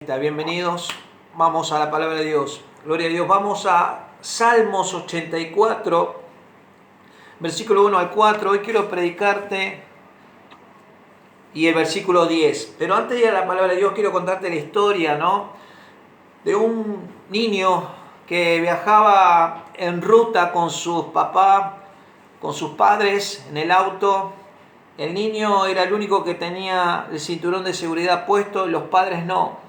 Bienvenidos, vamos a la palabra de Dios. Gloria a Dios. Vamos a Salmos 84, versículo 1 al 4. Hoy quiero predicarte y el versículo 10. Pero antes de ir a la palabra de Dios, quiero contarte la historia, de un niño que viajaba en ruta con sus papás, con sus padres en el auto. El niño era el único que tenía el cinturón de seguridad puesto, los padres no.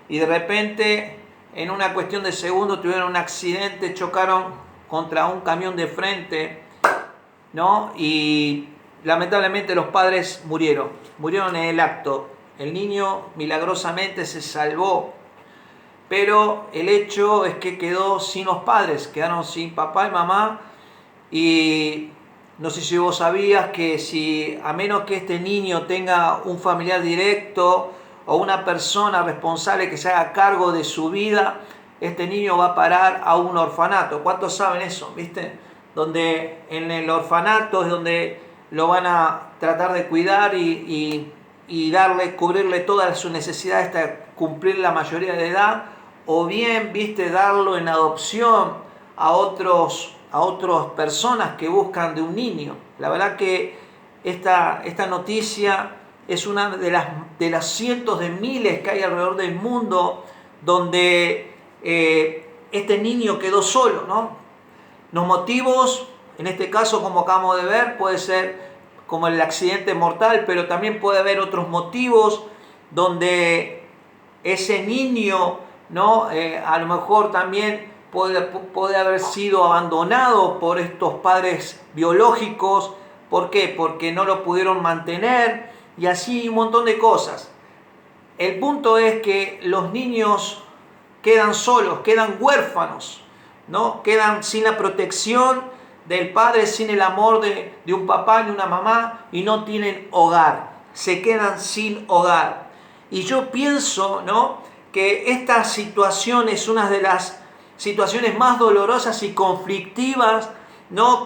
Y de repente, en una cuestión de segundos, tuvieron un accidente, chocaron contra un camión de frente, y lamentablemente los padres murieron en el acto. El niño milagrosamente se salvó, pero el hecho es que quedó sin los padres, quedaron sin papá y mamá. Y no sé si vos sabías que a menos que este niño tenga un familiar directo o una persona responsable que se haga cargo de su vida, este niño va a parar a un orfanato. ¿Cuántos saben eso? ¿Viste? Donde en el orfanato es donde lo van a tratar de cuidar y cubrirle todas sus necesidades hasta cumplir la mayoría de edad, o bien, darlo en adopción a otras personas que buscan de un niño. La verdad que esta noticia es una de las cientos de miles que hay alrededor del mundo donde este niño quedó solo, Los motivos, en este caso, como acabamos de ver, puede ser como el accidente mortal, pero también puede haber otros motivos donde ese niño, a lo mejor también puede haber sido abandonado por estos padres biológicos. ¿Por qué? Porque no lo pudieron mantener, y así un montón de cosas. El punto es que los niños quedan solos, quedan huérfanos, quedan sin la protección del padre, sin el amor de un papá y una mamá, y no tienen hogar, se quedan sin hogar. Y yo pienso, que esta situación es una de las situaciones más dolorosas y conflictivas,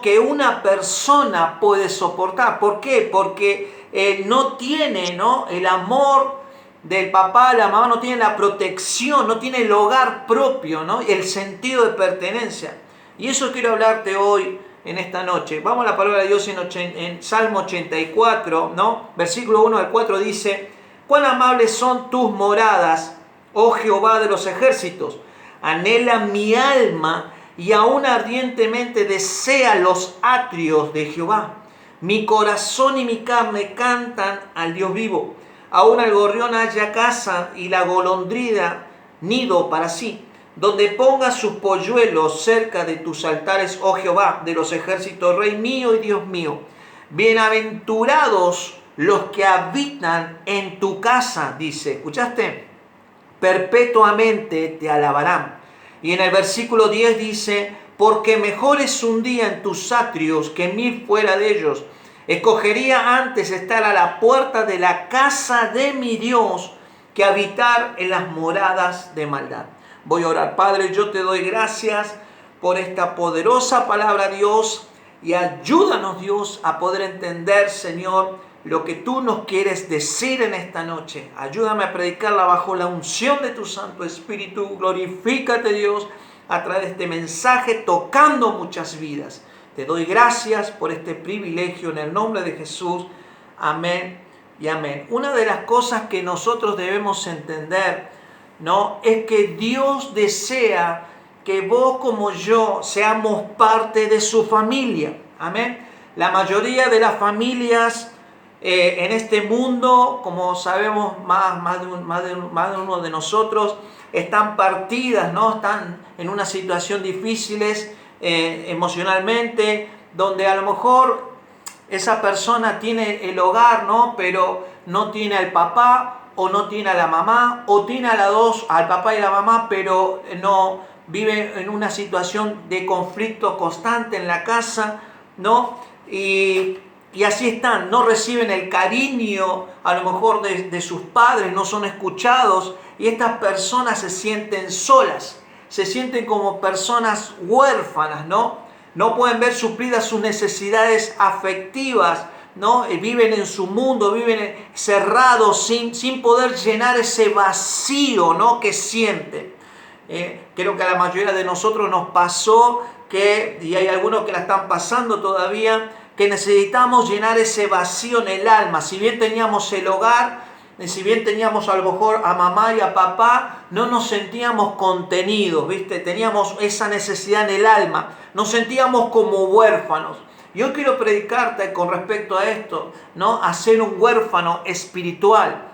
que una persona puede soportar. ¿Por qué? Porque no tiene, el amor del papá, la mamá, no tiene la protección, no tiene el hogar propio, el sentido de pertenencia. Y eso quiero hablarte hoy, en esta noche. Vamos a la palabra de Dios en Salmo 84, versículo 1 al 4 dice: «Cuán amables son tus moradas, oh Jehová de los ejércitos. Anhela mi alma y aún ardientemente desea los atrios de Jehová. Mi corazón y mi carne cantan al Dios vivo. Aún el gorrión halla casa y la golondrina nido para sí, donde ponga sus polluelos cerca de tus altares, oh Jehová de los ejércitos, Rey mío y Dios mío. Bienaventurados los que habitan en tu casa», dice, ¿escuchaste? «Perpetuamente te alabarán». Y en el versículo 10 dice: «Porque mejor es un día en tus atrios que 1000 fuera de ellos. Escogería antes estar a la puerta de la casa de mi Dios que habitar en las moradas de maldad». Voy a orar. Padre, yo te doy gracias por esta poderosa palabra, Dios, y ayúdanos, Dios, a poder entender, Señor, lo que tú nos quieres decir en esta noche. Ayúdame a predicarla bajo la unción de tu Santo Espíritu. Glorifícate, Dios, a través de este mensaje, tocando muchas vidas. Te doy gracias por este privilegio en el nombre de Jesús. Amén y amén. Una de las cosas que nosotros debemos entender, es que Dios desea que vos como yo seamos parte de su familia. Amén. La mayoría de las familias en este mundo, como sabemos, más de uno de nosotros, están partidas, están en una situación difícil emocionalmente, donde a lo mejor esa persona tiene el hogar, pero no tiene al papá, o no tiene a la mamá, o tiene a las dos, al papá y la mamá, pero no vive en una situación de conflicto constante en la casa, y así están, no reciben el cariño a lo mejor de sus padres, no son escuchados, y estas personas se sienten solas, se sienten como personas huérfanas, no pueden ver suplidas sus necesidades afectivas, ¿no? Viven en su mundo, viven cerrados, sin poder llenar ese vacío, ¿no? que sienten. Creo que a la mayoría de nosotros nos pasó y hay algunos que la están pasando todavía, que necesitamos llenar ese vacío en el alma. Si bien teníamos el hogar, si bien teníamos a lo mejor a mamá y a papá, no nos sentíamos contenidos, ¿viste? Teníamos esa necesidad en el alma, nos sentíamos como huérfanos. Yo quiero predicarte con respecto a esto, ¿no? A ser un huérfano espiritual,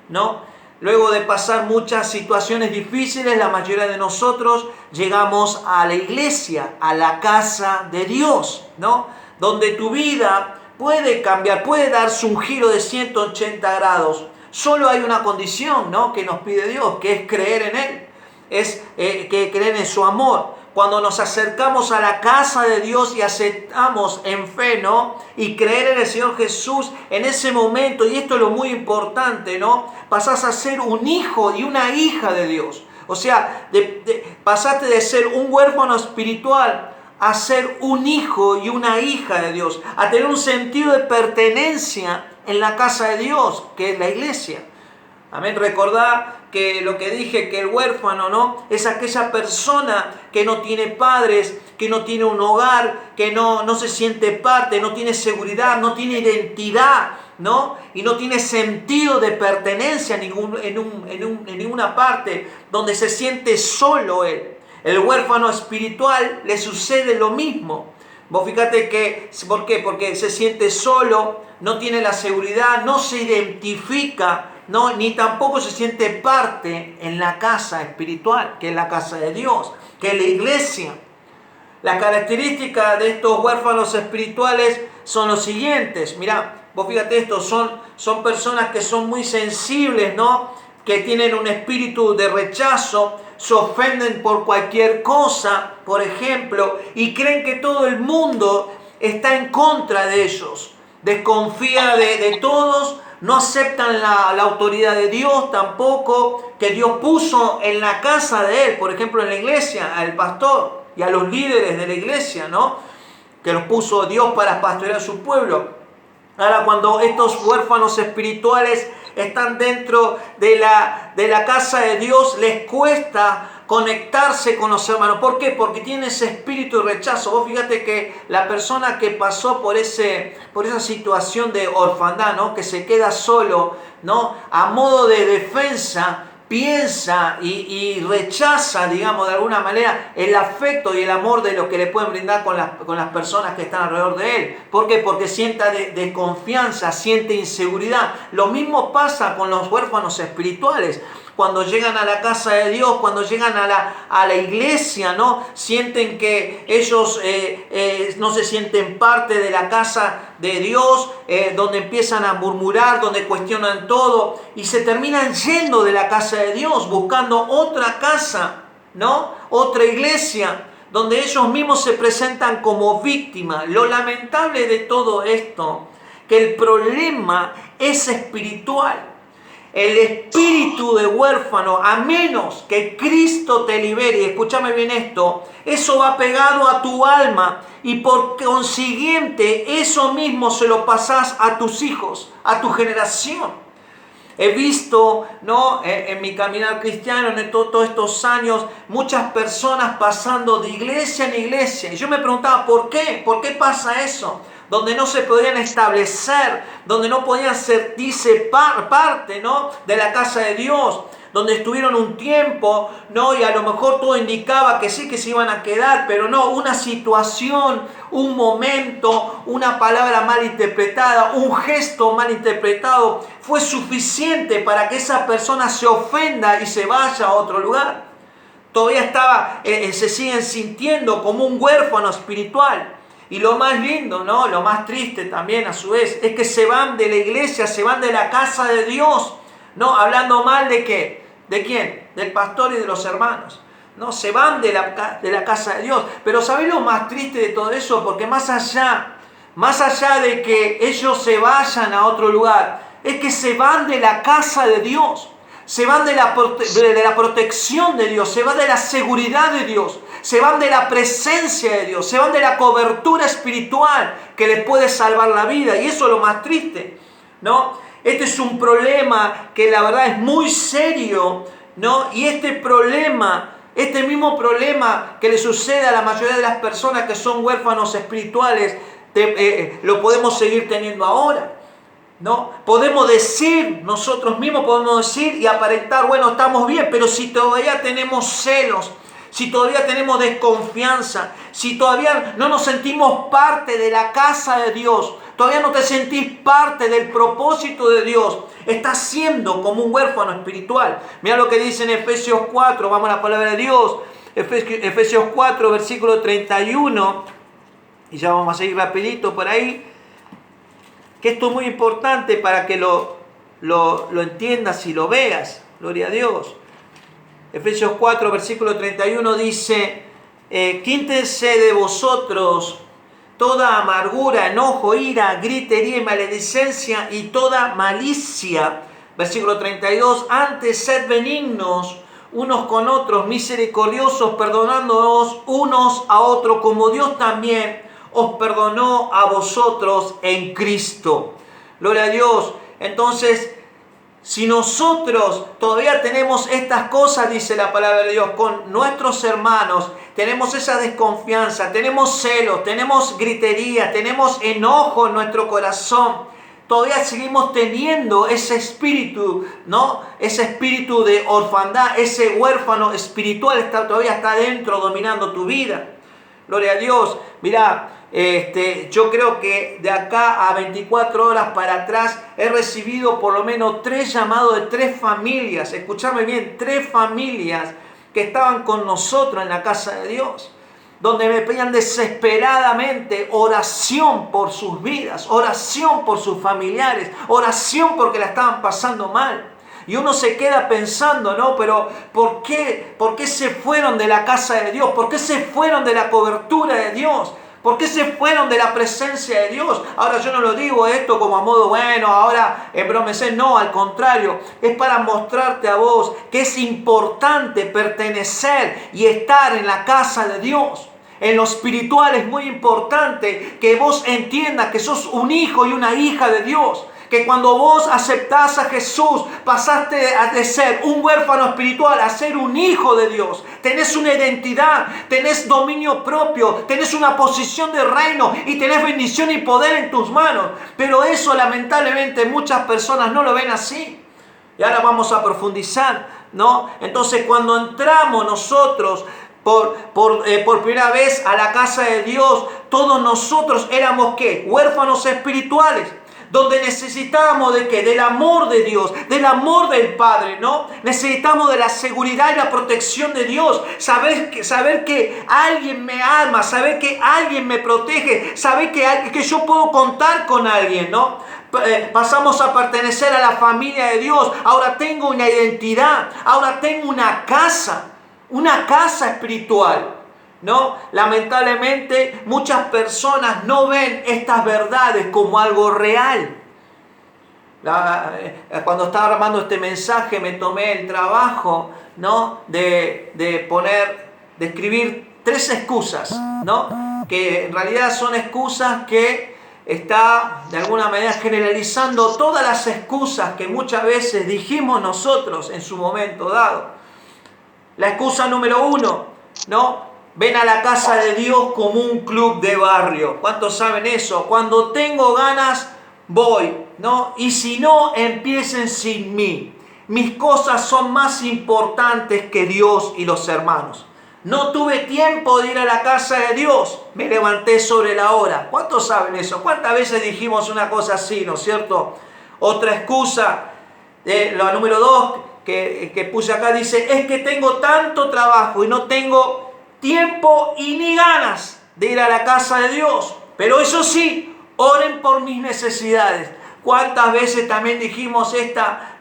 ¿no? Luego de pasar muchas situaciones difíciles, la mayoría de nosotros llegamos a la iglesia, a la casa de Dios, ¿no? Donde tu vida puede cambiar, puede darse un giro de 180 grados. Solo hay una condición, ¿no? que nos pide Dios, que es creer en Él, es que creer en su amor. Cuando nos acercamos a la casa de Dios y aceptamos en fe, ¿no? y creer en el Señor Jesús, en ese momento, y esto es lo muy importante, ¿no? pasás a ser un hijo y una hija de Dios. O sea, pasaste de ser un huérfano espiritual a ser un hijo y una hija de Dios, a tener un sentido de pertenencia en la casa de Dios, que es la iglesia. Amén. Recordá que lo que dije, que el huérfano, ¿no? es aquella persona que no tiene padres, que no tiene un hogar, que no se siente parte, no tiene seguridad, no tiene identidad, ¿no? y no tiene sentido de pertenencia en ninguna parte, donde se siente solo él. El huérfano espiritual le sucede lo mismo. Vos fíjate que, ¿por qué? Porque se siente solo, no tiene la seguridad, no se identifica, ¿no? ni tampoco se siente parte en la casa espiritual, que es la casa de Dios, que es la iglesia. Las características de estos huérfanos espirituales son los siguientes. Mirá, vos fíjate esto, son personas que son muy sensibles, ¿no? que tienen un espíritu de rechazo, se ofenden por cualquier cosa, por ejemplo, y creen que todo el mundo está en contra de ellos. Desconfía de todos, no aceptan la autoridad de Dios tampoco, que Dios puso en la casa de él, por ejemplo en la iglesia, al pastor y a los líderes de la iglesia, ¿no? que los puso Dios para pastorear a su pueblo. Ahora, cuando estos huérfanos espirituales están dentro de la casa de Dios, les cuesta conectarse con los hermanos. ¿Por qué? Porque tienen ese espíritu de rechazo. Vos fíjate que la persona que pasó por esa situación de orfandad, ¿no? que se queda solo, ¿no? a modo de defensa, piensa y rechaza, digamos, de alguna manera el afecto y el amor de lo que le pueden brindar con las personas que están alrededor de él. ¿Por qué? Porque siente desconfianza, siente inseguridad. Lo mismo pasa con los huérfanos espirituales. Cuando llegan a la casa de Dios, cuando llegan a la iglesia, ¿no? sienten que ellos no se sienten parte de la casa de Dios, donde empiezan a murmurar, donde cuestionan todo y se terminan yendo de la casa de Dios, buscando otra casa, ¿no? otra iglesia, donde ellos mismos se presentan como víctimas. Lo lamentable de todo esto, que el problema es espiritual. El espíritu de huérfano, a menos que Cristo te libere, y escúchame bien esto, eso va pegado a tu alma y por consiguiente eso mismo se lo pasás a tus hijos, a tu generación. He visto, ¿no? en mi caminar cristiano, en todos estos años, muchas personas pasando de iglesia en iglesia. Y yo me preguntaba, ¿por qué? ¿Por qué pasa eso? Donde no se podían establecer, donde no podían sentirse parte, ¿no? de la casa de Dios, donde estuvieron un tiempo, ¿no? y a lo mejor todo indicaba que sí, que se iban a quedar, pero no, una situación, un momento, una palabra mal interpretada, un gesto mal interpretado, fue suficiente para que esa persona se ofenda y se vaya a otro lugar. Todavía se siguen sintiendo como un huérfano espiritual. Y lo más lindo, ¿no? Lo más triste también a su vez, es que se van de la iglesia, se van de la casa de Dios, ¿no? Hablando mal de ¿qué? ¿De quién? Del pastor y de los hermanos, ¿no? Se van de la casa de Dios. Pero ¿sabés lo más triste de todo eso? Porque más allá de que ellos se vayan a otro lugar, es que se van de la casa de Dios. se van de la protección de Dios, se van de la seguridad de Dios, se van de la presencia de Dios, se van de la cobertura espiritual que les puede salvar la vida. Y eso es lo más triste, ¿no? Este es un problema que la verdad es muy serio, ¿no? Y este mismo problema que le sucede a la mayoría de las personas que son huérfanos espirituales, lo podemos seguir teniendo ahora, ¿no? Podemos decir, nosotros mismos podemos decir y aparentar, bueno, estamos bien, pero si todavía tenemos celos, si todavía tenemos desconfianza, si todavía no nos sentimos parte de la casa de Dios, todavía no te sentís parte del propósito de Dios, estás siendo como un huérfano espiritual. Mira lo que dice en Efesios 4, vamos a la palabra de Dios, Efesios 4, versículo 31, y ya vamos a seguir rapidito por ahí, que esto es muy importante para que lo entiendas y lo veas. Gloria a Dios. Efesios 4, versículo 31 dice, quítense de vosotros toda amargura, enojo, ira, gritería y maledicencia y toda malicia. Versículo 32, antes sed benignos unos con otros, misericordiosos, perdonándoos unos a otros, como Dios también os perdonó a vosotros en Cristo. Gloria a Dios. Entonces, si nosotros todavía tenemos estas cosas, dice la palabra de Dios, con nuestros hermanos, tenemos esa desconfianza, tenemos celos, tenemos gritería, tenemos enojo en nuestro corazón, todavía seguimos teniendo ese espíritu, ¿no? Ese espíritu de orfandad, ese huérfano espiritual todavía está dentro dominando tu vida. Gloria a Dios. Mirá, yo creo que de acá a 24 horas para atrás he recibido por lo menos 3 llamados de 3 familias, escuchadme bien, 3 familias que estaban con nosotros en la casa de Dios, donde me pedían desesperadamente oración por sus vidas, oración por sus familiares, oración porque la estaban pasando mal. Y uno se queda pensando, ¿no? Pero ¿por qué? ¿Por qué se fueron de la casa de Dios? ¿Por qué se fueron de la cobertura de Dios? ¿Por qué se fueron de la presencia de Dios? Ahora yo no lo digo esto como a modo bueno, ahora embromecer, no, al contrario, es para mostrarte a vos que es importante pertenecer y estar en la casa de Dios. En lo espiritual es muy importante que vos entiendas que sos un hijo y una hija de Dios. Que cuando vos aceptás a Jesús, pasaste de ser un huérfano espiritual a ser un hijo de Dios. Tenés una identidad, tenés dominio propio, tenés una posición de reino y tenés bendición y poder en tus manos. Pero eso lamentablemente muchas personas no lo ven así. Y ahora vamos a profundizar, ¿no? Entonces cuando entramos nosotros por primera vez a la casa de Dios, todos nosotros éramos ¿qué? Huérfanos espirituales. Donde necesitábamos de qué? Del amor de Dios, del amor del Padre, ¿no? Necesitamos de la seguridad y la protección de Dios. Saber que alguien me ama, saber que alguien me protege, saber que yo puedo contar con alguien, ¿no? Pasamos a pertenecer a la familia de Dios. Ahora tengo una identidad, ahora tengo una casa espiritual. ¿No? Lamentablemente muchas personas no ven estas verdades como algo real. Cuando estaba armando este mensaje me tomé el trabajo, ¿no? de escribir 3 excusas, ¿no? Que en realidad son excusas que está de alguna manera generalizando todas las excusas que muchas veces dijimos nosotros en su momento dado. La excusa número 1, ¿no? Ven a la casa de Dios como un club de barrio. ¿Cuántos saben eso? Cuando tengo ganas, voy, ¿no? Y si no, empiecen sin mí. Mis cosas son más importantes que Dios y los hermanos. No tuve tiempo de ir a la casa de Dios. Me levanté sobre la hora. ¿Cuántos saben eso? ¿Cuántas veces dijimos una cosa así, no es cierto? Otra excusa, la número 2 que puse acá, dice, es que tengo tanto trabajo y no tengo tiempo y ni ganas de ir a la casa de Dios. Pero eso sí, oren por mis necesidades. ¿Cuántas veces también dijimos esta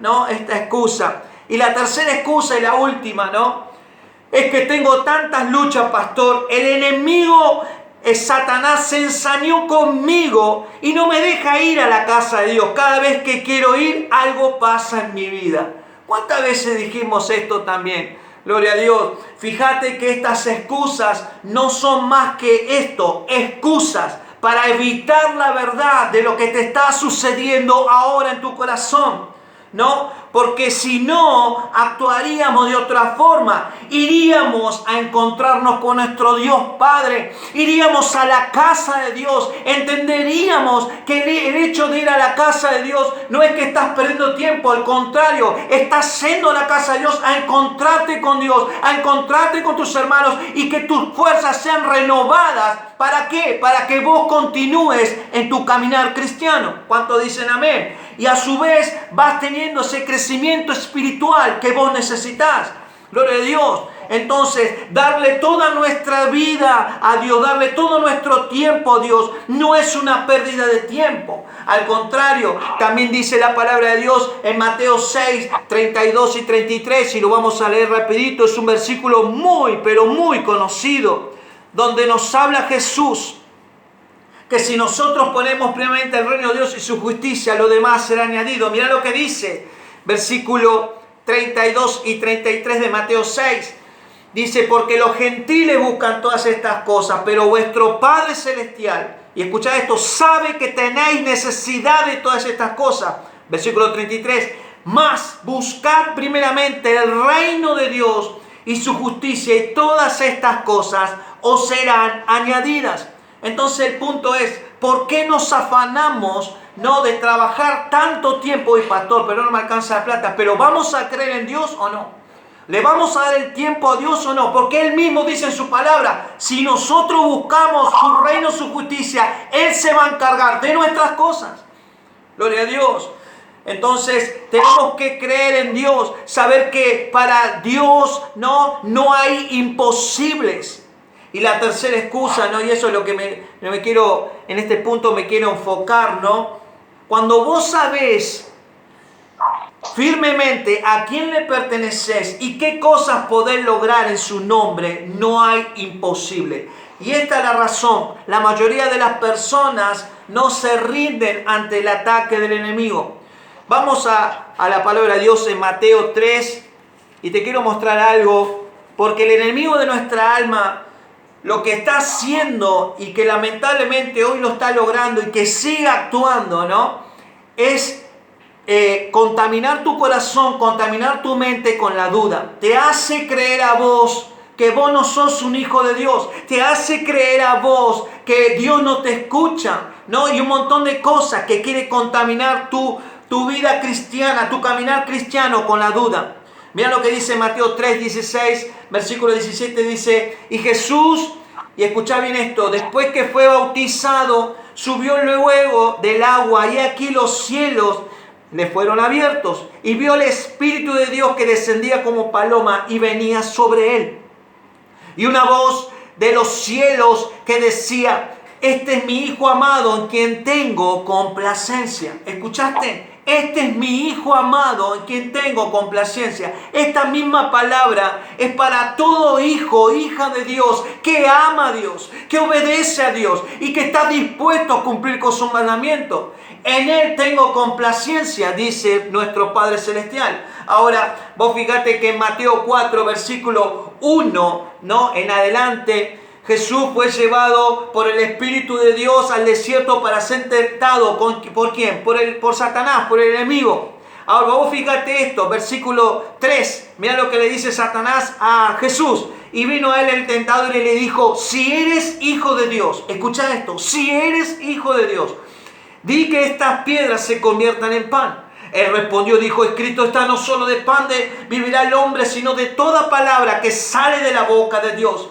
excusa? Y la tercera excusa y la última, ¿no? Es que tengo tantas luchas, pastor. El enemigo, Satanás, se ensañó conmigo y no me deja ir a la casa de Dios. Cada vez que quiero ir, algo pasa en mi vida. ¿Cuántas veces dijimos esto también? Gloria a Dios. Fíjate que estas excusas no son más que esto, excusas para evitar la verdad de lo que te está sucediendo ahora en tu corazón, ¿no? Porque si no, actuaríamos de otra forma. Iríamos a encontrarnos con nuestro Dios Padre. Iríamos a la casa de Dios. Entenderíamos que el hecho de ir a la casa de Dios no es que estás perdiendo tiempo. Al contrario, estás yendo a la casa de Dios a encontrarte con Dios, a encontrarte con tus hermanos y que tus fuerzas sean renovadas. ¿Para qué? Para que vos continúes en tu caminar cristiano. ¿Cuántos dicen amén? Y a su vez vas teniendo ese crecimiento espiritual que vos necesitas. Gloria a Dios. Entonces, darle toda nuestra vida a Dios, darle todo nuestro tiempo a Dios, no es una pérdida de tiempo. Al contrario, también dice la palabra de Dios en Mateo 6, 32 y 33, y lo vamos a leer rapidito, es un versículo muy, pero muy conocido, donde nos habla Jesús, que si nosotros ponemos primeramente el reino de Dios y su justicia, lo demás será añadido. Mira lo que dice, versículo 32 y 33 de Mateo 6. Dice, porque los gentiles buscan todas estas cosas, pero vuestro Padre Celestial, y escuchad esto, sabe que tenéis necesidad de todas estas cosas. Versículo 33, mas buscad primeramente el reino de Dios y su justicia, y todas estas cosas os serán añadidas. Entonces el punto es, ¿por qué nos afanamos, no, de trabajar tanto tiempo? Y pastor, pero no me alcanza la plata. ¿Pero vamos a creer en Dios o no? ¿Le vamos a dar el tiempo a Dios o no? Porque Él mismo dice en su palabra, si nosotros buscamos su reino, su justicia, Él se va a encargar de nuestras cosas. Gloria a Dios. Entonces tenemos que creer en Dios, saber que para Dios no hay imposibles. Y la tercera excusa, ¿no? Y eso es lo que me quiero, en este punto me quiero enfocar, ¿no? Cuando vos sabés firmemente a quién le perteneces y qué cosas podés lograr en su nombre, no hay imposible. Y esta es la razón. La mayoría de las personas no se rinden ante el ataque del enemigo. Vamos a la palabra de Dios en Mateo 3 y te quiero mostrar algo, porque el enemigo de nuestra alma, lo que está haciendo y que lamentablemente hoy lo está logrando y que sigue actuando, ¿no? Es contaminar tu corazón, contaminar tu mente con la duda. Te hace creer a vos que vos no sos un hijo de Dios. Te hace creer a vos que Dios no te escucha, ¿no? Y un montón de cosas que quiere contaminar tu vida cristiana, tu caminar cristiano con la duda. Mira lo que dice Mateo 3, 16, versículo 17, dice, y Jesús, y escucha bien esto, después que fue bautizado, subió luego del agua, y aquí los cielos le fueron abiertos, y vio el Espíritu de Dios que descendía como paloma y venía sobre él. Y una voz de los cielos que decía, este es mi Hijo amado en quien tengo complacencia. ¿Escuchaste? Este es mi Hijo amado en quien tengo complacencia. Esta misma palabra es para todo hijo, hija de Dios, que ama a Dios, que obedece a Dios y que está dispuesto a cumplir con su mandamiento. En Él tengo complacencia, dice nuestro Padre Celestial. Ahora, vos fíjate que en Mateo 4, versículo 1, ¿no? En adelante, Jesús fue llevado por el Espíritu de Dios al desierto para ser tentado. ¿Por quién? Por Satanás, por el enemigo. Ahora vos fíjate esto, versículo 3. Mira lo que le dice Satanás a Jesús. Y vino a él el tentador y le dijo, si eres hijo de Dios, escucha esto, si eres hijo de Dios, di que estas piedras se conviertan en pan. Él respondió, dijo, escrito está, no solo de pan vivirá el hombre, sino de toda palabra que sale de la boca de Dios.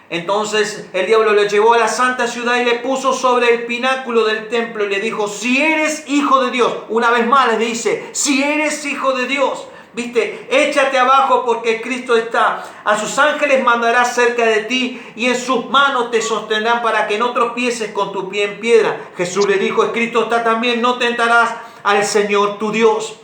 Entonces el diablo le llevó a la santa ciudad y le puso sobre el pináculo del templo y le dijo, si eres hijo de Dios, una vez más le dice, si eres hijo de Dios, ¿viste? Échate abajo porque Cristo está. A sus ángeles mandará cerca de ti y en sus manos te sostendrán para que no tropieces con tu pie en piedra. Jesús le dijo, escrito está también, no tentarás al Señor tu Dios.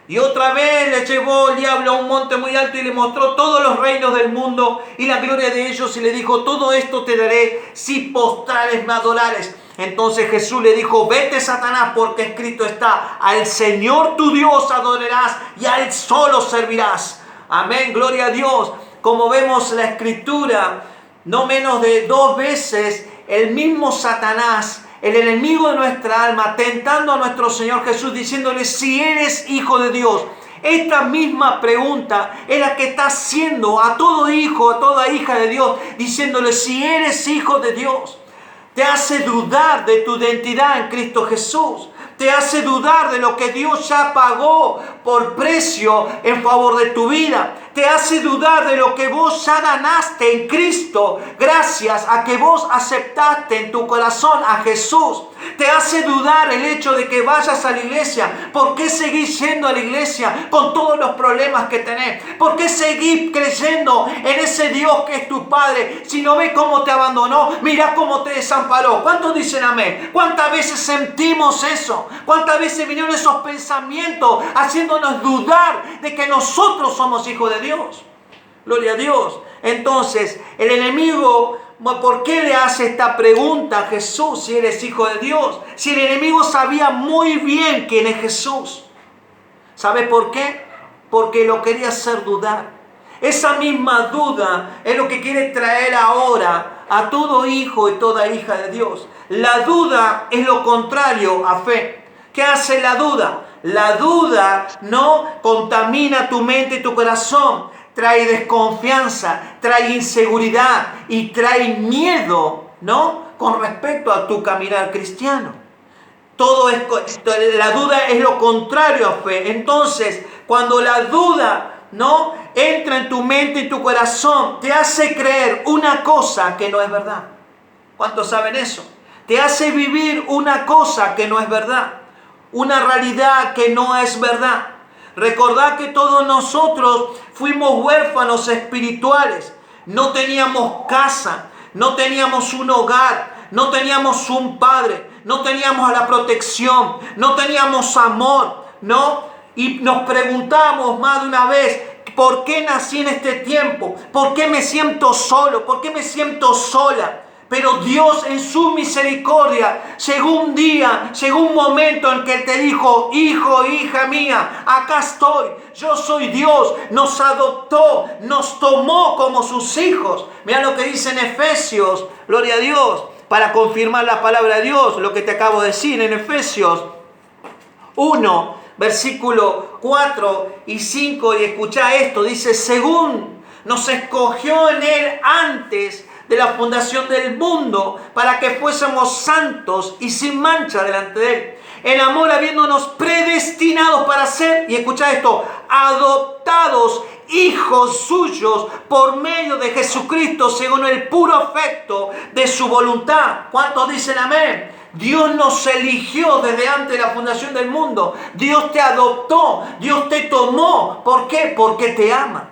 Y otra vez le llevó el diablo a un monte muy alto y le mostró todos los reinos del mundo y la gloria de ellos y le dijo, todo esto te daré si postrares me adorares. Entonces Jesús le dijo, vete Satanás, porque escrito está, al Señor tu Dios adorarás y a Él solo servirás. Amén, gloria a Dios. Como vemos en la Escritura, no menos de 2 veces el mismo Satanás, el enemigo de nuestra alma, tentando a nuestro Señor Jesús, diciéndole, si eres hijo de Dios. Esta misma pregunta es la que está haciendo a todo hijo, a toda hija de Dios, diciéndole, si eres hijo de Dios. Te hace dudar de tu identidad en Cristo Jesús. Te hace dudar de lo que Dios ya pagó por precio en favor de tu vida. Te hace dudar de lo que vos ya ganaste en Cristo gracias a que vos aceptaste en tu corazón a Jesús. Te hace dudar el hecho de que vayas a la iglesia. ¿Por qué seguís yendo a la iglesia con todos los problemas que tenés? ¿Por qué seguís creyendo en ese Dios que es tu Padre? Si no ves cómo te abandonó, mirá cómo te desamparó. ¿Cuántos dicen amén? ¿Cuántas veces sentimos eso? ¿Cuántas veces vinieron esos pensamientos haciéndonos dudar de que nosotros somos hijos de Dios? Gloria a Dios. Entonces, el enemigo, ¿por qué le hace esta pregunta a Jesús si eres hijo de Dios? Si el enemigo sabía muy bien quién es Jesús. ¿Sabe por qué? Porque lo quería hacer dudar. Esa misma duda es lo que quiere traer ahora a todo hijo y toda hija de Dios. La duda es lo contrario a fe. ¿Qué hace la duda? La duda no contamina tu mente y tu corazón. Trae desconfianza, trae inseguridad y trae miedo, ¿no? Con respecto a tu caminar cristiano. La duda es lo contrario a fe. Entonces, cuando la duda, ¿no?, entra en tu mente y tu corazón, te hace creer una cosa que no es verdad. ¿Cuántos saben eso? Te hace vivir una cosa que no es verdad. Una realidad que no es verdad. Recordad que todos nosotros fuimos huérfanos espirituales. No teníamos casa, no teníamos un hogar, no teníamos un padre, no teníamos la protección, no teníamos amor, ¿no? Y nos preguntamos más de una vez, ¿por qué nací en este tiempo? ¿Por qué me siento solo? ¿Por qué me siento sola? Pero Dios en su misericordia llegó un día, llegó un momento en que Él te dijo, hijo, hija mía, acá estoy, yo soy Dios, nos adoptó, nos tomó como sus hijos. Mira lo que dice en Efesios, gloria a Dios, para confirmar la palabra de Dios, lo que te acabo de decir en Efesios 1, versículo 4 y 5, y escucha esto, dice, según nos escogió en Él antes de la fundación del mundo, para que fuésemos santos y sin mancha delante de Él. En amor, habiéndonos predestinados para ser, y escucha esto, adoptados hijos suyos por medio de Jesucristo, según el puro afecto de su voluntad. ¿Cuántos dicen amén? Dios nos eligió desde antes de la fundación del mundo. Dios te adoptó, Dios te tomó. ¿Por qué? Porque te ama.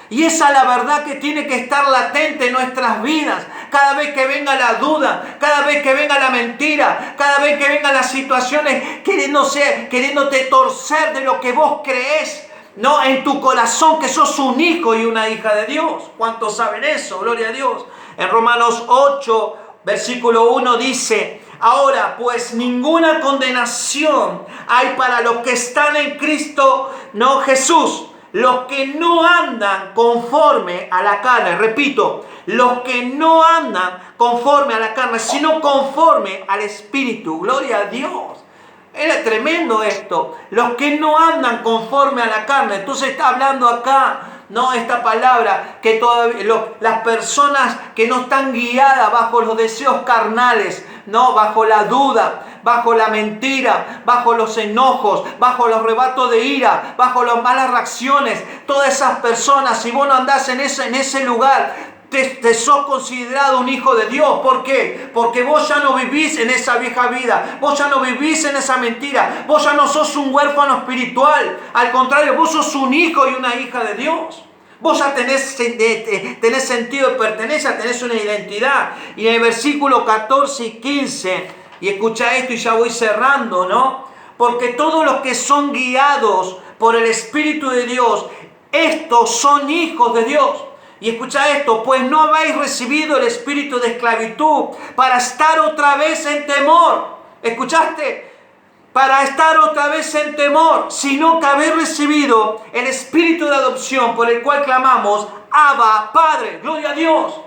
Y esa es la verdad que tiene que estar latente en nuestras vidas. Cada vez que venga la duda, cada vez que venga la mentira, cada vez que vengan las situaciones queriéndote torcer de lo que vos creés, no, en tu corazón que sos un hijo y una hija de Dios. ¿Cuántos saben eso? Gloria a Dios. En Romanos 8, versículo 1 dice, ahora pues ninguna condenación hay para los que están en Cristo, no Jesús. Los que no andan conforme a la carne, repito, los que no andan conforme a la carne, sino conforme al Espíritu. Gloria a Dios. Era tremendo esto. Los que no andan conforme a la carne. Entonces está hablando acá, no, esta palabra, que las personas que no están guiadas bajo los deseos carnales, no, bajo la duda, bajo la mentira, bajo los enojos, bajo los arrebatos de ira, bajo las malas reacciones. Todas esas personas, si vos no andás en ese lugar, te sos considerado un hijo de Dios. ¿Por qué? Porque vos ya no vivís en esa vieja vida. Vos ya no vivís en esa mentira. Vos ya no sos un huérfano espiritual. Al contrario, vos sos un hijo y una hija de Dios. Vos ya tenés sentido de pertenencia, tenés una identidad. Y en el versículo 14 y 15, y escucha esto y ya voy cerrando, ¿no? Porque todos los que son guiados por el Espíritu de Dios, estos son hijos de Dios. Y escucha esto, pues no habéis recibido el espíritu de esclavitud para estar otra vez en temor. ¿Escuchaste? Para estar otra vez en temor, sino que habéis recibido el espíritu de adopción por el cual clamamos, Abba, Padre. Gloria a Dios.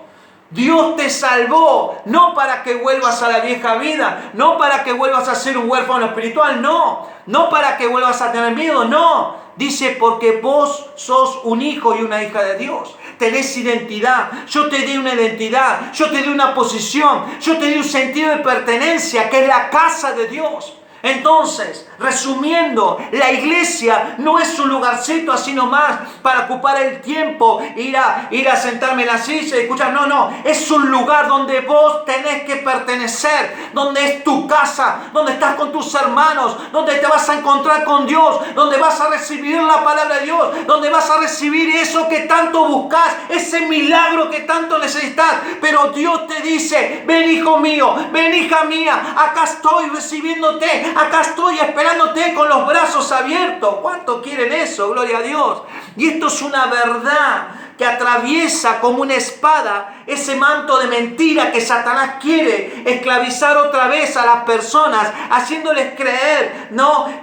Dios te salvó, no para que vuelvas a la vieja vida, no para que vuelvas a ser un huérfano espiritual, no para que vuelvas a tener miedo, no. Dice, porque vos sos un hijo y una hija de Dios. Tenés identidad, yo te di una identidad, yo te di una posición, yo te di un sentido de pertenencia, que es la casa de Dios. Entonces, resumiendo, la iglesia no es un lugarcito así nomás para ocupar el tiempo, ir a sentarme en la silla y escuchar. No, es un lugar donde vos tenés que pertenecer, donde es tu casa, donde estás con tus hermanos, donde te vas a encontrar con Dios, donde vas a recibir la palabra de Dios, donde vas a recibir eso que tanto buscas, ese milagro que tanto necesitas. Pero Dios te dice, ven hijo mío, ven hija mía, acá estoy recibiéndote. Acá estoy esperándote con los brazos abiertos. ¿Cuánto quieren eso? Gloria a Dios. Y esto es una verdad que atraviesa como una espada ese manto de mentira que Satanás quiere esclavizar otra vez a las personas, haciéndoles creer,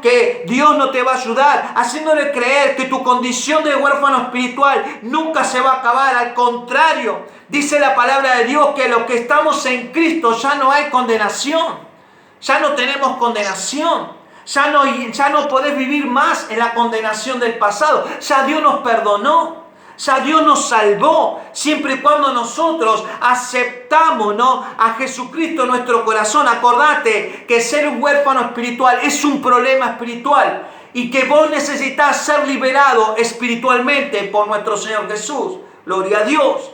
que Dios no te va a ayudar, haciéndoles creer que tu condición de huérfano espiritual nunca se va a acabar. Al contrario, dice la palabra de Dios que los que estamos en Cristo ya no hay condenación. Ya no tenemos condenación. Ya no podés vivir más en la condenación del pasado. Ya Dios nos perdonó. Ya Dios nos salvó. Siempre y cuando nosotros aceptamos, a Jesucristo en nuestro corazón. Acordate que ser un huérfano espiritual es un problema espiritual. Y que vos necesitas ser liberado espiritualmente por nuestro Señor Jesús. Gloria a Dios.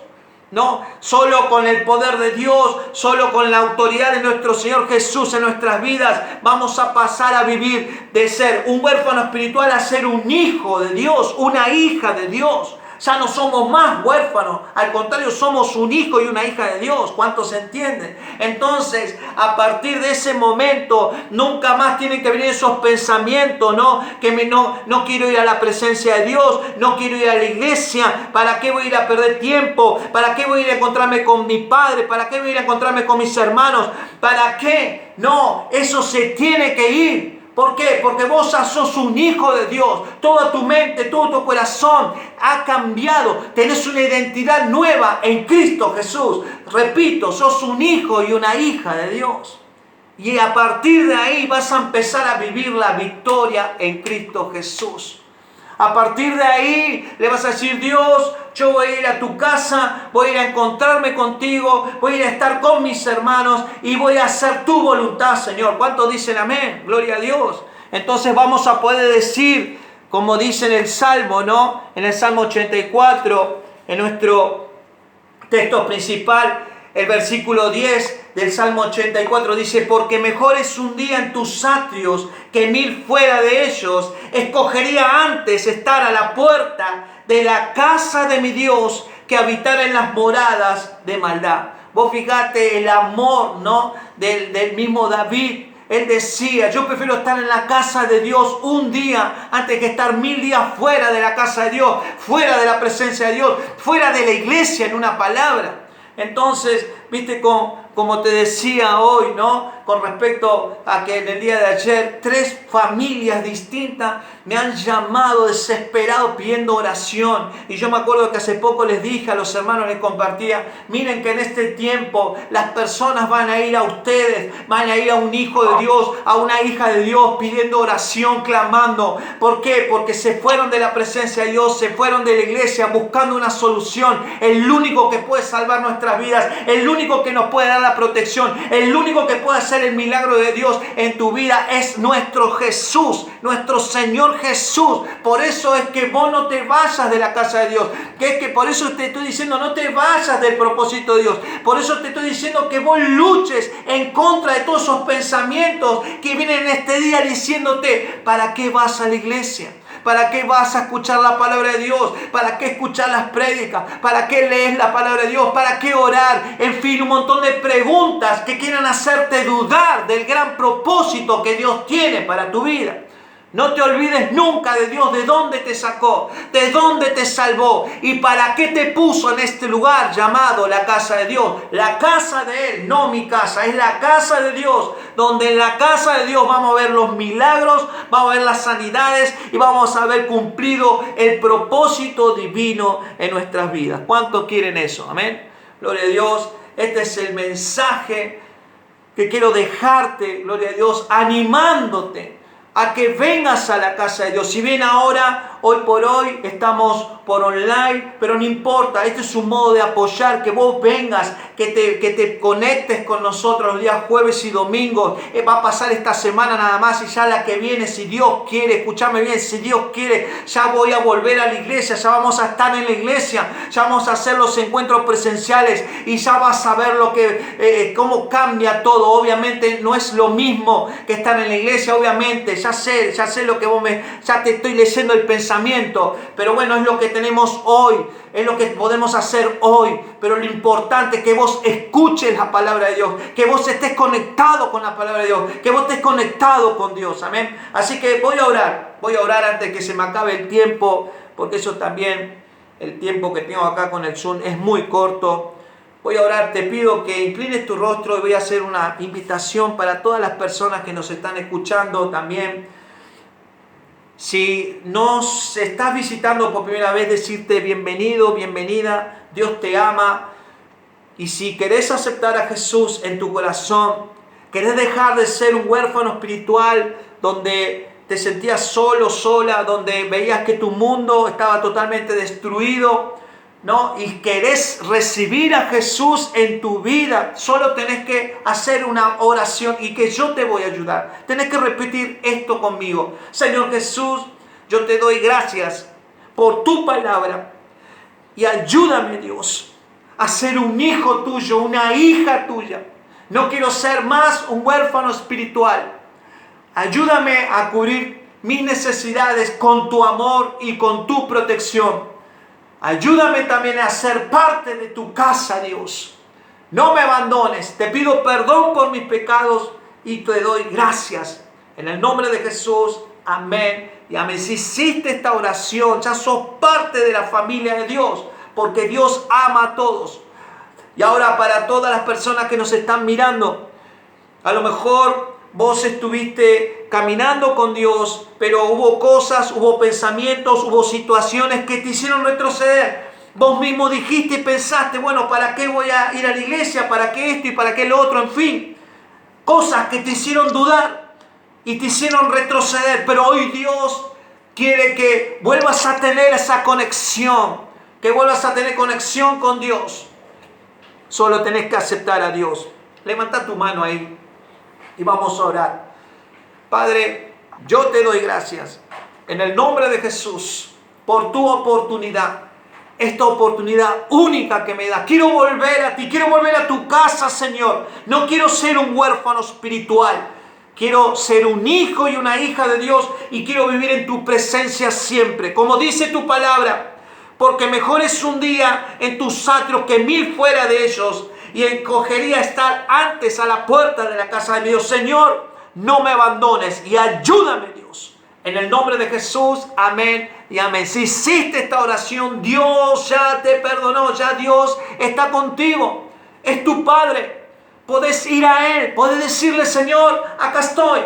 Solo con el poder de Dios, solo con la autoridad de nuestro Señor Jesús en nuestras vidas, vamos a pasar a vivir de ser un huérfano espiritual a ser un hijo de Dios, una hija de Dios. Ya no somos más huérfanos, al contrario, somos un hijo y una hija de Dios. ¿Cuántos entienden? Entonces, a partir de ese momento, nunca más tienen que venir esos pensamientos, que no quiero ir a la presencia de Dios, no quiero ir a la iglesia. ¿Para qué voy a ir a perder tiempo? ¿Para qué voy a ir a encontrarme con mi padre? ¿Para qué voy a ir a encontrarme con mis hermanos? ¿Para qué? No, eso se tiene que ir. ¿Por qué? Porque vos ya sos un hijo de Dios. Toda tu mente, todo tu corazón ha cambiado. Tenés una identidad nueva en Cristo Jesús. Repito, sos un hijo y una hija de Dios. Y a partir de ahí vas a empezar a vivir la victoria en Cristo Jesús. A partir de ahí le vas a decir, Dios, yo voy a ir a tu casa, voy a ir a encontrarme contigo, voy a ir a estar con mis hermanos y voy a hacer tu voluntad, Señor. ¿Cuántos dicen amén? Gloria a Dios. Entonces vamos a poder decir, como dice en el Salmo, en el Salmo 84, en nuestro texto principal, el versículo 10 del Salmo 84 dice, porque mejor es un día en tus atrios que 1000 fuera de ellos. Escogería antes estar a la puerta de la casa de mi Dios que habitar en las moradas de maldad. Vos fíjate el amor, del mismo David. Él decía, yo prefiero estar en la casa de Dios un día antes que estar 1000 días fuera de la casa de Dios, fuera de la presencia de Dios, fuera de la iglesia, en una palabra. Entonces, viste, como te decía hoy, con respecto a que en el día de ayer 3 familias distintas me han llamado desesperado pidiendo oración. Y yo me acuerdo que hace poco les dije a los hermanos, les compartía, miren que en este tiempo las personas van a ir a ustedes, van a ir a un hijo de Dios, a una hija de Dios pidiendo oración, clamando. ¿Por qué? Porque se fueron de la presencia de Dios, se fueron de la iglesia buscando una solución. El único que puede salvar nuestras vidas, el único que nos puede dar la protección, el único que puede hacer el milagro de Dios en tu vida es nuestro Jesús, nuestro Señor Jesús. Por eso es que vos no te vayas de la casa de Dios, por eso te estoy diciendo, no te vayas del propósito de Dios. Por eso te estoy diciendo que vos luches en contra de todos esos pensamientos que vienen en este día diciéndote, ¿para qué vas a la iglesia? ¿Para qué vas a escuchar la palabra de Dios? ¿Para qué escuchar las prédicas? ¿Para qué lees la palabra de Dios? ¿Para qué orar? En fin, un montón de preguntas que quieren hacerte dudar del gran propósito que Dios tiene para tu vida. No te olvides nunca de Dios, de dónde te sacó, de dónde te salvó y para qué te puso en este lugar llamado la casa de Dios. La casa de Él, no mi casa, es la casa de Dios, donde en la casa de Dios vamos a ver los milagros, vamos a ver las sanidades y vamos a ver cumplido el propósito divino en nuestras vidas. ¿Cuántos quieren eso? Amén. Gloria a Dios. Este es el mensaje que quiero dejarte, gloria a Dios, animándote a que vengas a la casa de Dios. Si bien ahora, hoy por hoy, estamos por online, pero no importa, este es un modo de apoyar, que vos vengas, que te conectes con nosotros los días jueves y domingos. Va a pasar esta semana nada más y ya la que viene, si Dios quiere, escúchame bien, si Dios quiere, ya voy a volver a la iglesia, ya vamos a estar en la iglesia, ya vamos a hacer los encuentros presenciales y ya vas a ver cómo cambia todo. Obviamente no es lo mismo que estar en la iglesia, obviamente, ya sé lo que ya te estoy leyendo el pensamiento, pero bueno, es lo que tenemos hoy, es lo que podemos hacer hoy, pero lo importante es que vos escuches la palabra de Dios, que vos estés conectado con la palabra de Dios, que vos estés conectado con Dios, amén. Así que voy a orar antes que se me acabe el tiempo, porque eso también, el tiempo que tengo acá con el Zoom es muy corto. Voy a orar, te pido que inclines tu rostro y voy a hacer una invitación para todas las personas que nos están escuchando también. Si nos estás visitando por primera vez, decirte bienvenido, bienvenida, Dios te ama. Y si querés aceptar a Jesús en tu corazón, querés dejar de ser un huérfano espiritual donde te sentías solo, sola, donde veías que tu mundo estaba totalmente destruido, ¿no? Y querés recibir a Jesús en tu vida, solo tenés que hacer una oración y que yo te voy a ayudar. Tenés que repetir esto conmigo. Señor Jesús, yo te doy gracias por tu palabra y ayúdame, Dios, a ser un hijo tuyo, una hija tuya. No quiero ser más un huérfano espiritual. Ayúdame a cubrir mis necesidades con tu amor y con tu protección. Ayúdame también a ser parte de tu casa, Dios. No me abandones. Te pido perdón por mis pecados y te doy gracias. En el nombre de Jesús, amén y amén. Si hiciste esta oración, ya sos parte de la familia de Dios, porque Dios ama a todos. Y ahora para todas las personas que nos están mirando, a lo mejor vos estuviste caminando con Dios, pero hubo cosas, hubo pensamientos, hubo situaciones que te hicieron retroceder. Vos mismo dijiste y pensaste, bueno, ¿para qué voy a ir a la iglesia? ¿Para qué esto y para qué lo otro? En fin, cosas que te hicieron dudar y te hicieron retroceder. Pero hoy Dios quiere que vuelvas a tener esa conexión, que vuelvas a tener conexión con Dios. Solo tenés que aceptar a Dios. Levanta tu mano ahí y vamos a orar. Padre, yo te doy gracias en el nombre de Jesús por tu oportunidad, esta oportunidad única que me da. Quiero volver a ti, quiero volver a tu casa, Señor. No quiero ser un huérfano espiritual. Quiero ser un hijo y una hija de Dios y quiero vivir en tu presencia siempre. Como dice tu palabra, porque mejor es un día en tus atrios que 1000 fuera de ellos. Y escogería estar antes a la puerta de la casa de mi Dios. Señor, no me abandones y ayúdame, Dios. En el nombre de Jesús, amén y amén. Si hiciste esta oración, Dios ya te perdonó. Ya Dios está contigo. Es tu Padre. Podés ir a Él. Podés decirle, Señor, acá estoy.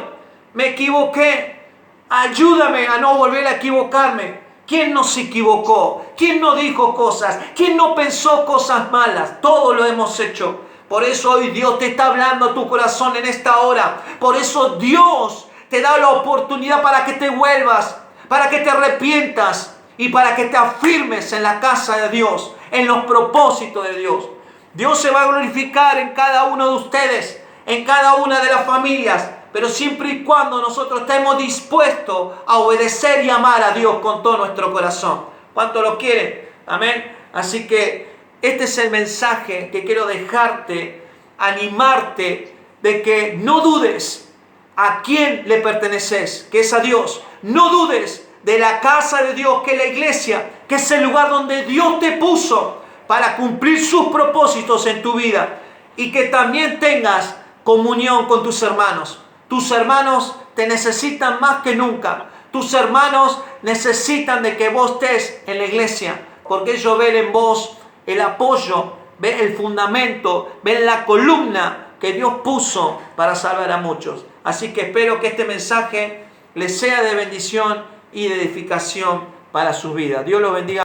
Me equivoqué. Ayúdame a no volver a equivocarme. ¿Quién no se equivocó? ¿Quién no dijo cosas? ¿Quién no pensó cosas malas? Todo lo hemos hecho. Por eso hoy Dios te está hablando a tu corazón en esta hora. Por eso Dios te da la oportunidad para que te vuelvas, para que te arrepientas y para que te afirmes en la casa de Dios, en los propósitos de Dios. Dios se va a glorificar en cada uno de ustedes, en cada una de las familias. Pero siempre y cuando nosotros estemos dispuestos a obedecer y amar a Dios con todo nuestro corazón. ¿Cuánto lo quieren? Amén. Así que este es el mensaje que quiero dejarte, animarte de que no dudes a quién le perteneces, que es a Dios. No dudes de la casa de Dios, que es la iglesia, que es el lugar donde Dios te puso para cumplir sus propósitos en tu vida. Y que también tengas comunión con tus hermanos. Tus hermanos te necesitan más que nunca. Tus hermanos necesitan de que vos estés en la iglesia, porque ellos ven en vos el apoyo, ven el fundamento, ven la columna que Dios puso para salvar a muchos. Así que espero que este mensaje les sea de bendición y de edificación para sus vidas. Dios los bendiga.